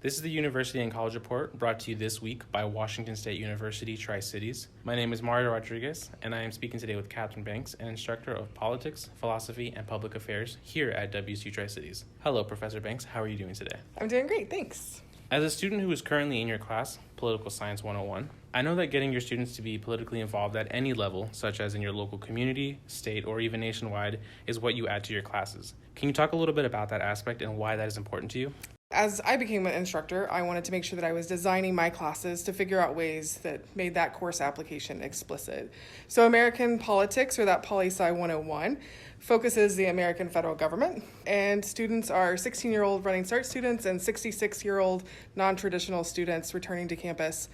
This is the University and College Report brought to you this week by Washington State University Tri-Cities. My name is Mario Rodriguez, and I am speaking today with Katherine Banks, an instructor of politics, philosophy, and public affairs here at WSU Tri-Cities. Hello, Professor Banks. How are you doing today? I'm doing great, thanks. As a student who is currently in your class, Political Science 101, I know that getting your students to be politically involved at any level, such as in your local community, state, or even nationwide, is what you add to your classes. Can you talk a little bit about that aspect and why that is important to you? As I became an instructor, I wanted to make sure that I was designing my classes to figure out ways that made that course application explicit. So American politics, or that Poli-Sci 101, focuses the American federal government, and students are 16-year-old Running Start students and 66-year-old non-traditional students returning to campus.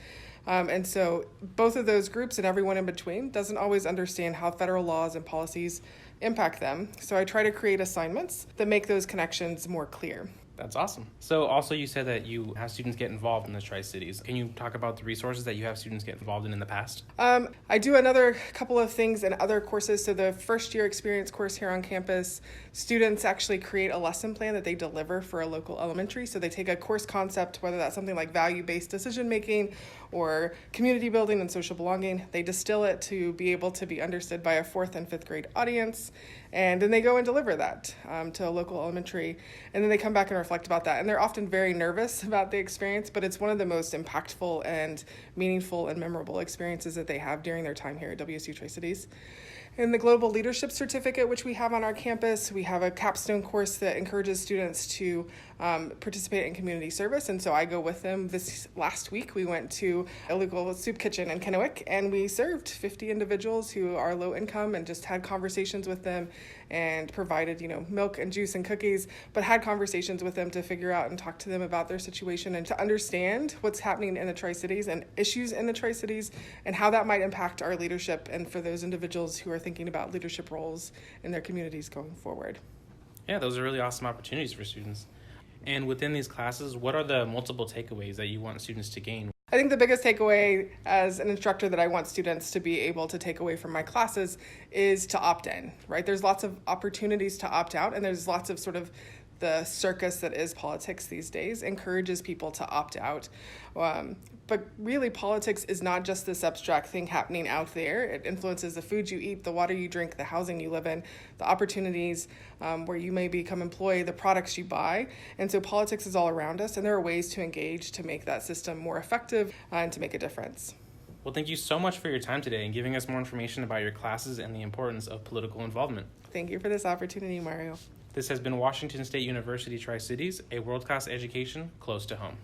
And so both of those groups and everyone in between doesn't always understand how federal laws and policies impact them. So I try to create assignments that make those connections more clear. That's awesome. So also you said that you have students get involved in the Tri-Cities. Can you talk about the resources that you have students get involved in the past? I do another couple of things in other courses. So the first year experience course here on campus, students actually create a lesson plan that they deliver for a local elementary. So they take a course concept, whether that's something like value-based decision making or community building and social belonging. They distill it to be able to be understood by a 4th and 5th grade audience. And then they go and deliver that to a local elementary. And then they come back and reflect about that. And they're often very nervous about the experience, but it's one of the most impactful and meaningful and memorable experiences that they have during their time here at WSU Tri-Cities. In the Global Leadership Certificate, which we have on our campus, we have a capstone course that encourages students to participate in community service. And so I go with them. This last week, we went to a local soup kitchen in Kennewick, and we served 50 individuals who are low income and just had conversations with them and provided, milk and juice and cookies, but had conversations with them to figure out and talk to them about their situation and to understand what's happening in the Tri-Cities and issues in the Tri-Cities and how that might impact our leadership and for those individuals who are thinking about leadership roles in their communities going forward. Yeah, those are really awesome opportunities for students. And within these classes, what are the multiple takeaways that you want students to gain? I think the biggest takeaway as an instructor that I want students to be able to take away from my classes is to opt in, right? There's lots of opportunities to opt out, and there's lots of sort of the circus that is politics these days encourages people to opt out. But really, politics is not just this abstract thing happening out there. It influences the food you eat, the water you drink, the housing you live in, the opportunities where you may become employee, the products you buy. And so politics is all around us, and there are ways to engage to make that system more effective and to make a difference. Well, thank you so much for your time today and giving us more information about your classes and the importance of political involvement. Thank you for this opportunity, Mario. This has been Washington State University Tri-Cities, a world-class education close to home.